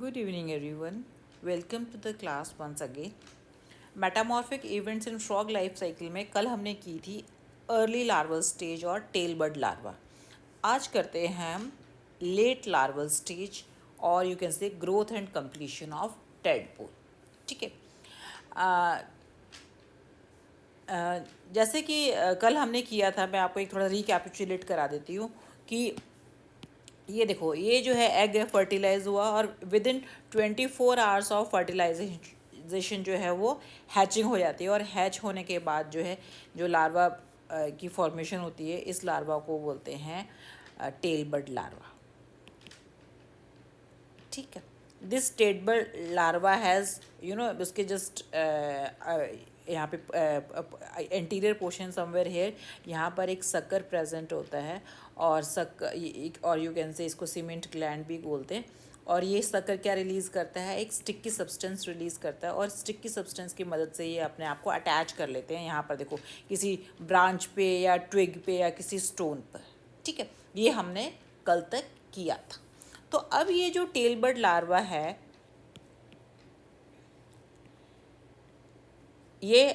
Good evening, everyone. Welcome to the class once again. Metamorphic events in frog life cycle में कल हमने की थी अर्ली लार्वल स्टेज और टेल बड लार्वा। आज करते हैं हम लेट लार्वल स्टेज और यू कैन से growth and completion of tadpole. ठीक है। अ, जैसे कि कल हमने किया था, मैं आपको एक थोड़ा रिकैपिचुलेट करा देती हूँ कि ये देखो, ये जो है एग फर्टिलाइज हुआ और within 24 hours of fertilisation जो है वो हैचिंग हो जाती है। और हैच होने के बाद जो है जो लार्वा की फॉर्मेशन होती है, इस लार्वा को बोलते हैं टेल बड लार्वा। ठीक है। This tail bud larva has उसके जस्ट यहाँ पे एंटीरियर पोर्शन समवेयर हेयर, यहाँ पर एक सक्कर प्रेजेंट होता है। और और यू कैन से इसको सीमेंट ग्लैंड भी बोलते हैं। और ये सक्कर क्या रिलीज़ करता है, एक स्टिकी सब्सटेंस रिलीज़ करता है। और स्टिकी सब्सटेंस की मदद से ये अपने आप को अटैच कर लेते हैं, यहाँ पर देखो, किसी ब्रांच पे या ट्विग पे या किसी स्टोन पर। ठीक है, ये हमने कल तक किया था। तो अब ये जो टेल बड लार्वा है, ये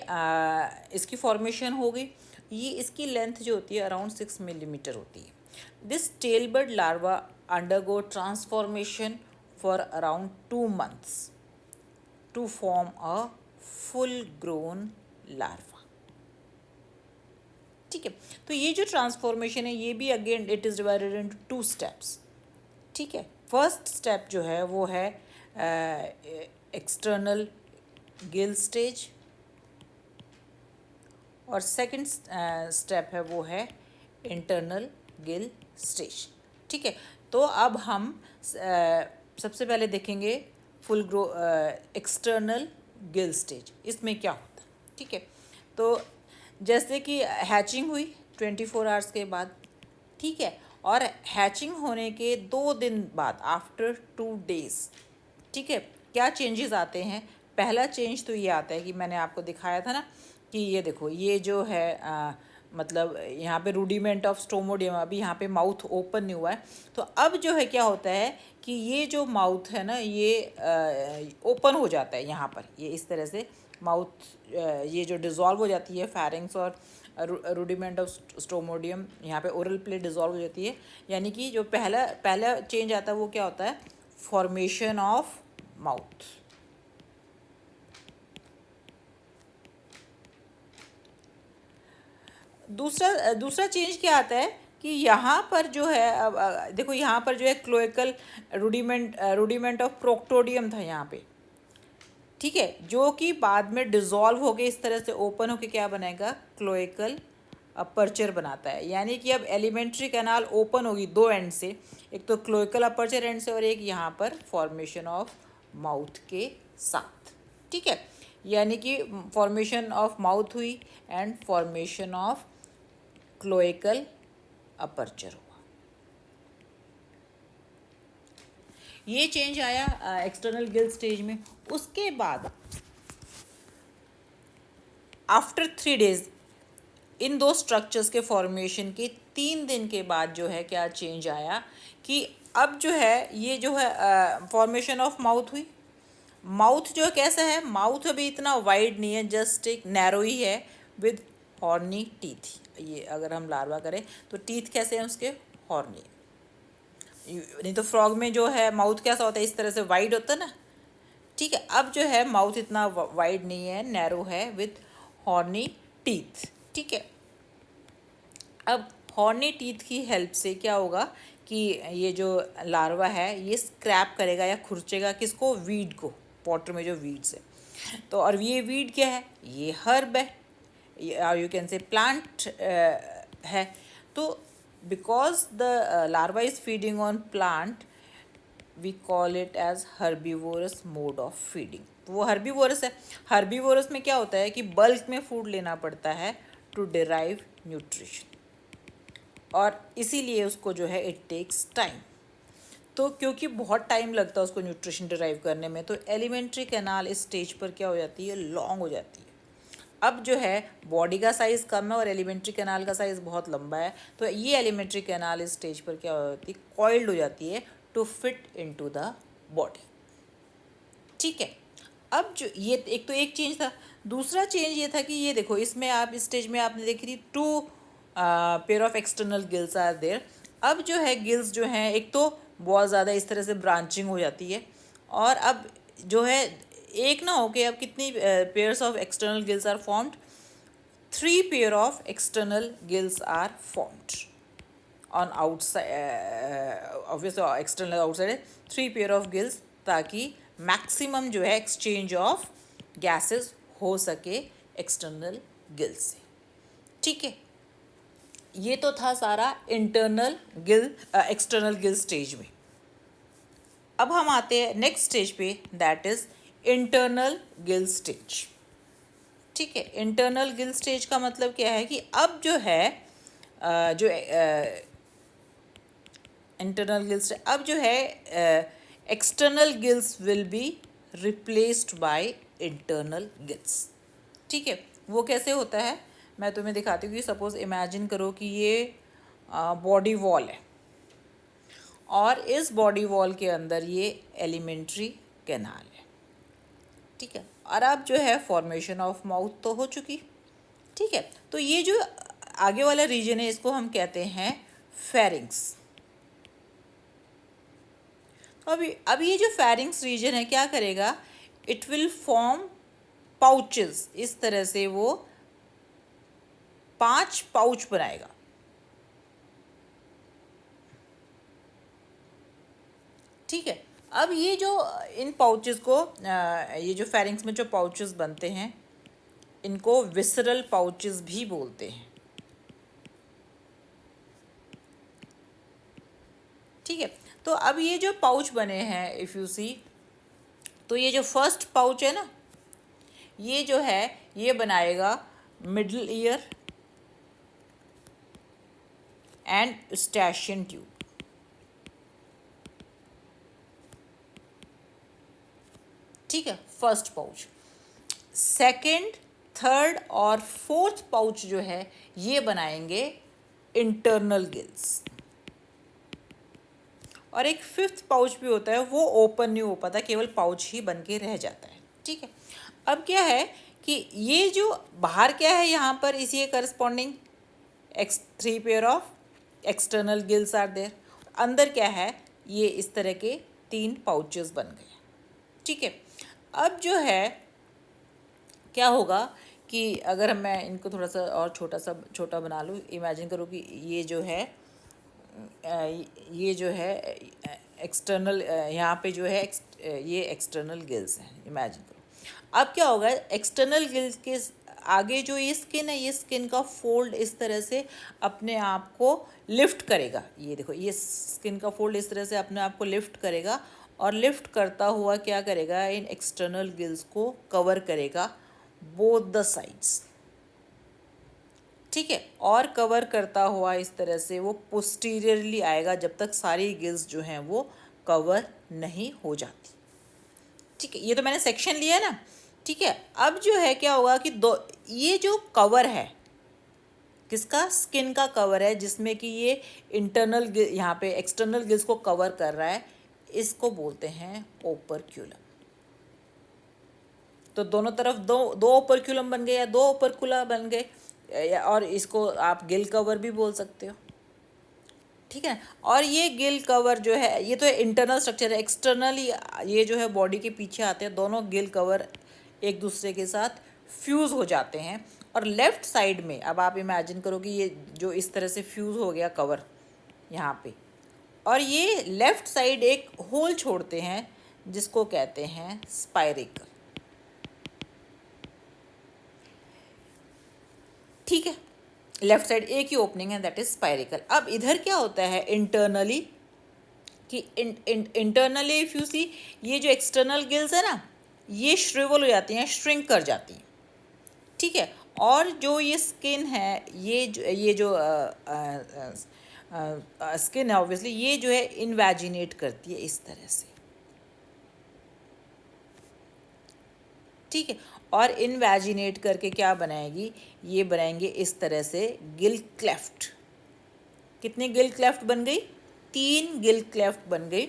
इसकी फॉर्मेशन हो गई। ये इसकी लेंथ जो होती है अराउंड 6 मिलीमीटर होती है। This tail bud larva undergo transformation for around 2 months to form a full grown larva. ठीक है। तो ये जो ट्रांसफॉर्मेशन है, ये भी again it is divided into 2 steps। ठीक है। फर्स्ट स्टेप जो है वो है एक्सटर्नल गिल स्टेज, और सेकंड स्टेप है वो है इंटरनल गिल स्टेज। ठीक है। तो अब हम सबसे पहले देखेंगे full grow external Gill stage, इसमें क्या होता है। ठीक है। तो जैसे कि हैचिंग हुई 24 आवर्स के बाद। ठीक है। और हैचिंग होने के 2 दिन बाद, आफ्टर 2 days, ठीक है, क्या चेंजेस आते हैं। पहला चेंज तो ये आता है कि मैंने आपको दिखाया था ना कि ये देखो, ये जो है मतलब यहाँ पे रूडिमेंट ऑफ स्टोमोडियम, अभी यहाँ पे माउथ ओपन नहीं हुआ है। तो अब जो है क्या होता है कि ये जो माउथ है ना, ये ओपन हो जाता है। यहाँ पर ये इस तरह से माउथ ये जो डिज़ोल्व हो जाती है फेरिंग्स और रूडिमेंट ऑफ स्टोमोडियम, यहाँ पे ओरल प्लेट डिज़ोल्व हो जाती है। यानी कि जो पहला पहला चेंज आता है वो क्या होता है, फॉर्मेशन ऑफ माउथ। दूसरा दूसरा चेंज क्या आता है कि यहाँ पर जो है, अब देखो, यहाँ पर जो है क्लोएकल रूडिमेंट ऑफ प्रोक्टोडियम था यहाँ पे। ठीक है, जो कि बाद में डिज़ोल्व हो के इस तरह से ओपन होके क्या बनाएगा, क्लोएकल अपर्चर बनाता है। यानी कि अब एलिमेंट्री कैनाल ओपन होगी 2 एंड से, एक तो क्लोएकल अपर्चर एंड से और एक यहाँ पर फॉर्मेशन ऑफ माउथ के साथ। ठीक है। यानी कि फॉर्मेशन ऑफ माउथ हुई and formation of cloacal aperture हुआ। ये चेंज आया एक्सटर्नल गिल स्टेज में। उसके बाद आफ्टर 3 days, इन दो स्ट्रक्चर्स के फॉर्मेशन के 3 दिन के बाद जो है क्या चेंज आया कि अब जो है ये जो है फॉर्मेशन ऑफ माउथ हुई। माउथ जो कैसा है, माउथ अभी इतना वाइड नहीं है, जस्ट एक नैरो ही है विद हॉर्नी टीथ। ये अगर हम लार्वा करें तो टीथ कैसे हैं उसके, हॉर्नी। नहीं तो फ्रॉग में जो है माउथ कैसा होता है, इस तरह से वाइड होता है ना। ठीक है। अब जो है माउथ इतना वाइड नहीं है, नैरो है विथ हॉर्नी टीथ। ठीक है। अब हॉर्नी टीथ की हेल्प से क्या होगा कि ये जो लार्वा है ये स्क्रैप करेगा या खुरचेगा किसको, वीड को, वाटर में जो वीड्स है। तो और ये वीड क्या है, ये हर्ब है, यू कैन से प्लांट है। तो because the larva is feeding on plant, we call it as herbivorous mode of feeding. तो वो हर्बीवोरस है। हर्बीवोरस में क्या होता है कि बल्क में फूड लेना पड़ता है टू डिराइव न्यूट्रिशन, और इसीलिए उसको जो है इट टेक्स टाइम। तो क्योंकि बहुत टाइम लगता है उसको न्यूट्रिशन डिराइव करने में, तो एलिमेंट्री कैनाल इस स्टेज पर क्या हो जाती है, लॉन्ग हो जाती है। अब जो है बॉडी का साइज़ कम है और एलिमेंट्री कैनाल का साइज़ बहुत लंबा है, तो ये एलिमेंट्री कैनाल इस स्टेज पर क्या हो जाती है, कॉइल्ड हो जाती है to fit into the body. ठीक है। अब जो ये एक तो एक चेंज था, दूसरा चेंज ये था कि ये देखो इसमें आप इस स्टेज में आपने देखी थी two pair of external gills are there. अब जो है गिल्स जो हैं एक तो बहुत ज़्यादा इस तरह से ब्रांचिंग हो जाती है, और अब जो है एक ना हो के अब कितनी pairs of external gills are formed, 3 pair of external gills are formed on outside, obviously external outside 3 pair of gills, ताकि मैक्सिमम जो है एक्सचेंज ऑफ गैसेस हो सके एक्सटर्नल गिल्स से। ठीक है, ये तो था सारा internal Gill external Gill stage में। अब हम आते हैं नेक्स्ट स्टेज पे, that is internal Gill stage. ठीक है, इंटरनल गिल स्टेज का मतलब क्या है कि अब जो है जो इंटरनल गिल्स अब जो है external gills will be replaced by internal gills. ठीक है, वो कैसे होता है मैं तुम्हें दिखाती हूँ कि सपोज इमेजिन करो कि ये बॉडी वॉल है, और इस बॉडी वॉल के अंदर ये एलिमेंट्री कैनाल है। ठीक है, और अब जो है फॉर्मेशन ऑफ माउथ तो हो चुकी। ठीक है, तो ये जो आगे वाला रीजन है इसको हम कहते हैं फेरिंग्स। तो अब ये जो फेरिंग्स रीजन है क्या करेगा, इट विल फॉर्म पाउचेस। इस तरह से वो 5 पाउच बनाएगा। ठीक है, अब ये जो इन पाउचेस को ये जो फेरिंग्स में जो पाउचेस बनते हैं इनको विसरल पाउचेस भी बोलते हैं। ठीक है, तो अब ये जो पाउच बने हैं इफ़ यू सी, तो ये जो फर्स्ट पाउच है ना, ये जो है ये बनाएगा middle ear and eustachian tube. ठीक है, फर्स्ट पाउच। सेकंड, थर्ड और फोर्थ पाउच जो है ये बनाएंगे इंटरनल गिल्स, और एक फिफ्थ पाउच भी होता है, वो ओपन नहीं हो पाता, केवल पाउच ही बन के रह जाता है। ठीक है, अब क्या है कि ये जो बाहर क्या है यहाँ पर इसी corresponding 3 pair of external gills are there, अंदर क्या है ये इस तरह के 3 पाउचेस बन गए। ठीक है, अब जो है क्या होगा कि अगर मैं इनको थोड़ा सा और छोटा बना लूँ, इमेजिन करो कि ये जो है एक्सटर्नल यहाँ पे जो है ये एक्सटर्नल गिल्स हैं, इमेजिन करो। अब क्या होगा, एक्सटर्नल गिल्स के आगे जो ये स्किन है, ये स्किन का फोल्ड इस तरह से अपने आप को लिफ्ट करेगा। ये देखो, ये स्किन का फोल्ड इस तरह से अपने आप को लिफ्ट करेगा, और लिफ्ट करता हुआ क्या करेगा, इन एक्सटर्नल गिल्स को कवर करेगा बोथ द साइड्स। ठीक है, और कवर करता हुआ इस तरह से वो पोस्टीरियरली आएगा जब तक सारी गिल्स जो हैं वो कवर नहीं हो जाती। ठीक है, ये तो मैंने सेक्शन लिया ना। ठीक है, अब जो है क्या होगा कि ये जो कवर है किसका, स्किन का कवर है, जिसमें कि ये इंटरनल यहाँ पे एक्सटर्नल गिल्स को कवर कर रहा है, इसको बोलते हैं ओपर्क्यूलम। तो दोनों तरफ दो ओपर्क्यूलम बन गए या 2 ओपर्कुला बन गए, और इसको आप गिल कवर भी बोल सकते हो। ठीक है, और ये गिल कवर जो है ये तो इंटरनल स्ट्रक्चर है। एक्सटर्नली ये जो है बॉडी के पीछे आते हैं, दोनों गिल कवर एक दूसरे के साथ फ्यूज़ हो जाते हैं। और लेफ़्ट साइड में अब आप इमेजिन करो कि ये जो इस तरह से फ्यूज़ हो गया कवर यहाँ पे, और ये लेफ़्ट साइड एक होल छोड़ते हैं जिसको कहते हैं स्पाइरिकल। ठीक है, लेफ्ट साइड एक ही ओपनिंग है, दैट इज स्पाइरिकल। अब इधर क्या होता है इंटरनली कि इंटरनली इफ यू सी, ये जो एक्सटर्नल गिल्स है ना, ये श्रिवल हो जाती हैं, श्रिंक कर जाती हैं। ठीक है, और जो ये स्किन है, ये जो स्किन है ऑब्वियसली ये जो है इनवैजिनेट करती है इस तरह से। ठीक है, और इनवैजिनेट करके क्या बनाएगी, ये बनाएंगे इस तरह से गिल क्लेफ्ट। कितनी गिल क्लेफ्ट बन गई, 3 गिल क्लेफ्ट बन गई।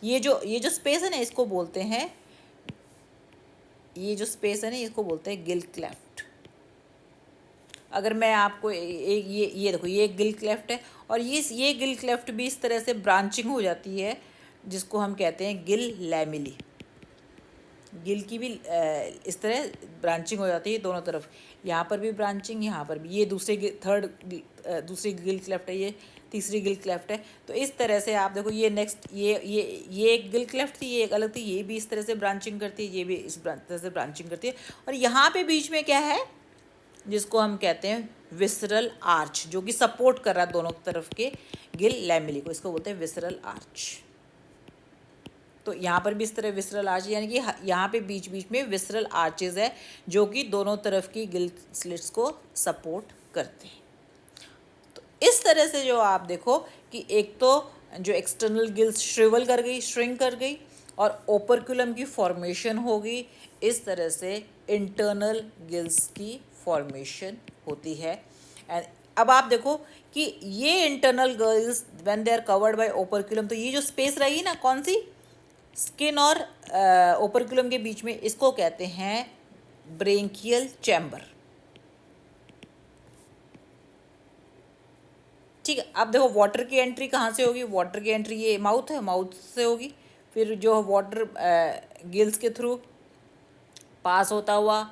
ये जो स्पेस है ना, इसको बोलते हैं ये जो स्पेस है ना इसको बोलते हैं गिल क्लेफ्ट। अगर मैं आपको एक ये देखो, ये गिल क्लेफ्ट है, और ये गिल क्लेफ्ट भी इस तरह से ब्रांचिंग हो जाती है जिसको हम कहते हैं गिल लैमिली। गिल की भी इस तरह ब्रांचिंग हो जाती है दोनों तरफ, यहाँ पर भी ब्रांचिंग, यहाँ पर भी। ये दूसरी गिल क्लेफ्ट है, ये तीसरी गिल क्लेफ्ट है। तो इस तरह से आप देखो, ये नेक्स्ट ये एक गिल क्लेफ्ट थी, ये एक अलग थी, ये भी इस तरह से ब्रांचिंग करती है, ये भी इस तरह से ब्रांचिंग करती है। और यहाँ पे बीच में क्या है, जिसको हम कहते हैं विसरल आर्च, जो कि सपोर्ट कर रहा है दोनों तरफ के गिल लैमिली को, इसको बोलते हैं विसरल आर्च। तो यहाँ पर भी इस तरह विसरल आर्च, यानी कि यहाँ पे बीच बीच में विसरल आर्चेज है जो कि दोनों तरफ की गिल स्लिट्स को सपोर्ट करते हैं। तो इस तरह से जो आप देखो कि एक तो जो एक्सटर्नल गिल्स श्रिवल कर गई, श्रिंक कर गई, और ओपरक्यूलम की फॉर्मेशन हो गई। इस तरह से इंटरनल गिल्स की फॉर्मेशन होती है। एंड अब आप देखो कि ये internal gills when they are covered by operculum, तो ये जो स्पेस रहेगी ना, कौन सी, स्किन और ओपरक्यूलम के बीच में, इसको कहते हैं ब्रेंकियल चैम्बर। ठीक है। अब देखो वाटर की एंट्री कहाँ से होगी, वाटर की एंट्री ये माउथ है, माउथ से होगी। फिर जो वाटर गिल्स के थ्रू पास होता हुआ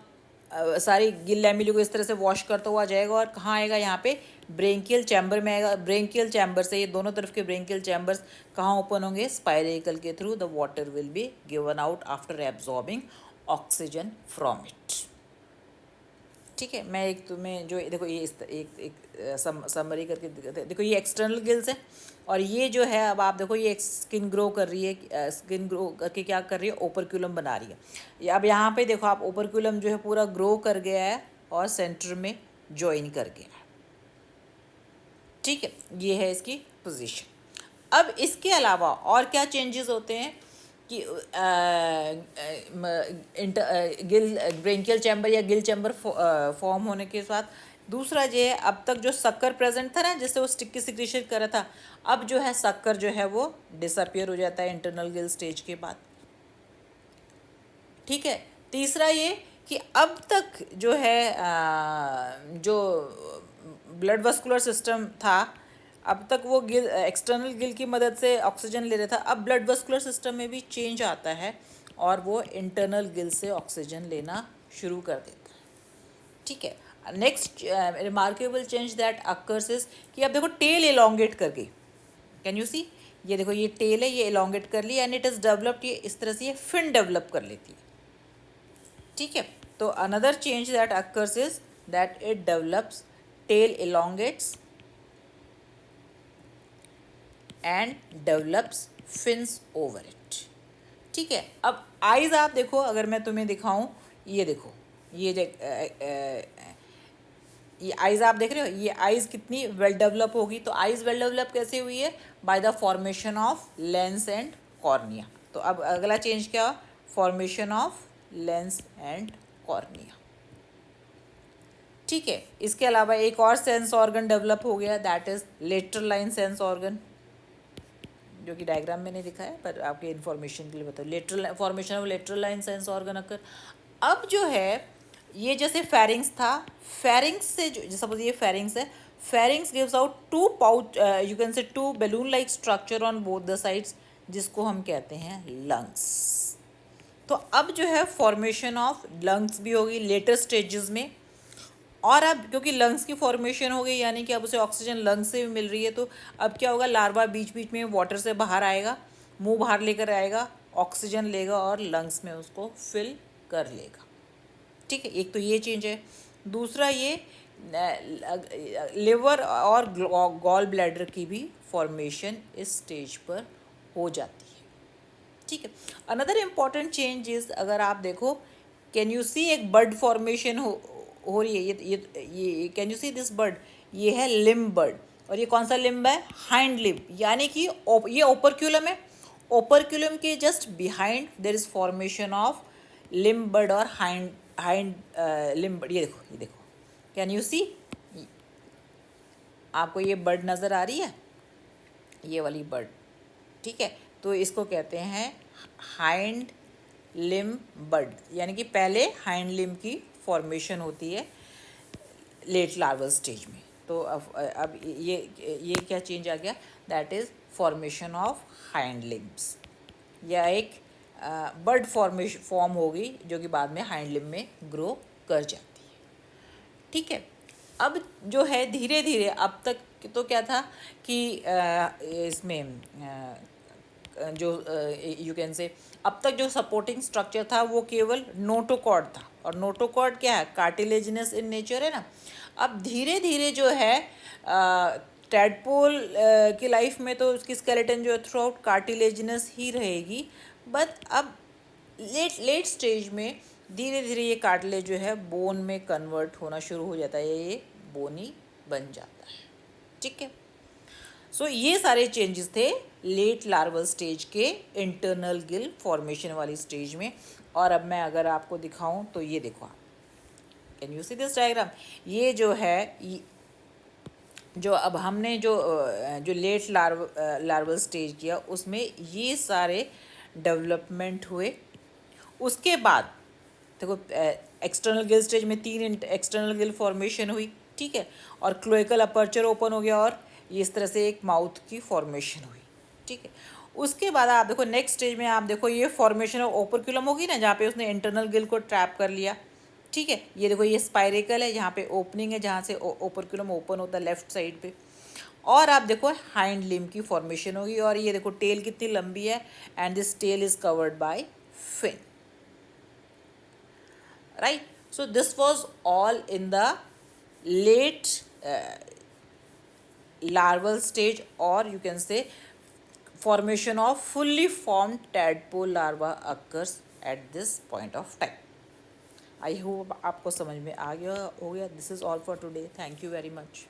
सारी गिल लैमिली को इस तरह से वॉश करता हुआ जाएगा, और कहाँ आएगा, यहाँ पे ब्रेंकियल चैम्बर में आएगा। ब्रेंकियल चैम्बर से, ये दोनों तरफ के ब्रेंकियल चैम्बर्स कहाँ ओपन होंगे, स्पाइरेकल के through. The water will be given out after absorbing oxygen from it. ठीक है। मैं एक तुम्हें जो देखो, ये एक समरी करके देखो, ये एक्सटर्नल गिल्स है, और ये जो है, अब आप देखो, ये स्किन ग्रो कर रही है, स्किन ग्रो करके क्या कर रही है, ओपरक्यूलम बना रही है। अब यहाँ पे देखो आप, ओपरक्यूलम जो है पूरा ग्रो कर गया है और सेंटर में ज्वाइन कर गया है। ठीक है, ये है इसकी पोजीशन। अब इसके अलावा और क्या चेंजेस होते हैं कि गिल ब्रेंकियल चैम्बर या गिल चैम्बर फॉर्म होने के साथ, दूसरा ये है, अब तक जो शक्कर प्रेजेंट था ना, जिससे वो स्टिकी सिक्रीशन कर रहा था, अब जो है शक्कर जो है वो डिसअपियर हो जाता है इंटरनल गिल स्टेज के बाद। ठीक है। तीसरा ये कि अब तक जो है जो ब्लड वस्कुलर सिस्टम था, अब तक वो गिल एक्सटर्नल गिल की मदद से ऑक्सीजन ले रहा था, अब ब्लड वस्कुलर सिस्टम में भी चेंज आता है और वो इंटरनल गिल से ऑक्सीजन लेना शुरू कर देता है। ठीक है। Next remarkable change that occurs is कि अब देखो टेल एलोंगेट कर गई। कैन यू सी, ये देखो, ये टेल है, ये एलोंगेट कर ली, एंड इट इज़ डेवलप्ड, ये इस तरह से ये फिन डेवलप कर लेती है। ठीक है। तो another change that occurs is that it develops, tail elongates and develops fins over it. ठीक है। अब आइज आप देखो, अगर मैं तुम्हें दिखाऊं, ये देखो, ये आइज आप देख रहे हो, ये आइज कितनी वेल डेवलप होगी। तो आइज वेल डेवलप कैसे हुई है, by the formation of lens and cornea. तो अब अगला चेंज क्या, formation of lens and cornea. ठीक है। इसके अलावा एक और सेंस ऑर्गन डेवलप हो गया, that is lateral line sense organ, जो कि डायग्राम में नहीं दिखा है, पर आपके इन्फॉर्मेशन के लिए बताओ। Lateral formation of lateral line sense organ occur. अब जो है, ये जैसे फेरिंग्स था, फेरिंग्स से जो सपोज ये फेरिंग्स है, pharynx gives out two pouch, you can say two balloon like structure on both the sides, जिसको हम कहते हैं लंग्स। तो अब जो है फॉर्मेशन ऑफ लंग्स भी होगी लेटर स्टेजेस में। और अब क्योंकि लंग्स की फॉर्मेशन हो गई, यानी कि अब उसे ऑक्सीजन लंग्स से भी मिल रही है, तो अब क्या होगा, लार्वा बीच बीच में वाटर से बाहर आएगा, मुंह बाहर लेकर आएगा, ऑक्सीजन लेगा और लंग्स में उसको फिल कर लेगा। ठीक है। एक तो ये चेंज है। दूसरा ये लिवर और गॉल ब्लैडर की भी फॉर्मेशन इस स्टेज पर हो जाती है। ठीक है। अनदर इम्पॉर्टेंट चेंज इज, अगर आप देखो, कैन यू सी एक बर्ड फॉर्मेशन हो रही है, ये can you see this bird, ये है लिम्ब बर्ड, और ये कौन सा लिम्ब है, हाइंड लिम्ब, यानी कि ये ओपरक्यूलम है, ओपरक्यूलम के just behind there is formation of limb bird और हाइंड लिम्ब बर्ड। ये देखो, कैन यू सी, आपको ये बर्ड नज़र आ रही है, ये वाली बर्ड। ठीक है। तो इसको कहते हैं हाइंड लिम्ब बड, यानी कि पहले हाइंड लिम्ब की फॉर्मेशन होती है लेट लार्वल स्टेज में। तो अब ये क्या चेंज आ गया, that is formation of hind limbs, या एक बर्ड फॉर्म होगी जो कि बाद में हाइंड लिम्ब में ग्रो कर जाती है। ठीक है, अब जो है धीरे धीरे, अब तक तो क्या था कि इसमें जो यू कैन से अब तक जो सपोर्टिंग स्ट्रक्चर था वो केवल नोटोकॉर्ड था, और नोटोकॉर्ड क्या है, कार्टिलेजिनस इन नेचर है ना। अब धीरे धीरे जो है टैडपोल की लाइफ में तो उसकी स्केलेटन जो है थ्रू आउट कार्टिलेजिनस ही रहेगी, बट अब लेट लेट स्टेज में धीरे धीरे ये कार्टिलेज जो है बोन में कन्वर्ट होना शुरू हो जाता है, ये बोनी बन जाता है। ठीक है, सो ये सारे चेंजेस थे लेट लार्वल स्टेज के इंटरनल गिल फॉर्मेशन वाली स्टेज में। और अब मैं अगर आपको दिखाऊं तो ये देखो आप, can you see this diagram, ये जो है जो अब हमने जो लेट लार्वल स्टेज किया उसमें ये सारे डेवलपमेंट हुए। उसके बाद देखो एक्सटर्नल गिल स्टेज में 3 एक्सटर्नल गिल फॉर्मेशन हुई, ठीक है, और क्लोइकल अपर्चर ओपन हो गया, और ये इस तरह से एक माउथ की फॉर्मेशन हुई। ठीक है, उसके बाद आप देखो नेक्स्ट स्टेज में, आप देखो ये फॉर्मेशन ऑफ ओपरक्यूलम होगी ना, जहाँ पे उसने इंटरनल गिल को ट्रैप कर लिया। ठीक है, ये देखो ये स्पाइरेकल है, यहाँ पे ओपनिंग है जहाँ से ओपरक्यूलम ओपन होता है लेफ्ट साइड पे। और आप देखो हाइंड लिम्ब की फॉर्मेशन होगी, और ये देखो टेल कितनी लंबी है, and this tail is covered by fin, right? So this was all in the late larval stage, or you can say formation of fully formed tadpole larva occurs at this point of time. I hope आपको समझ में आ गया हो गया. This is all for today. Thank you very much.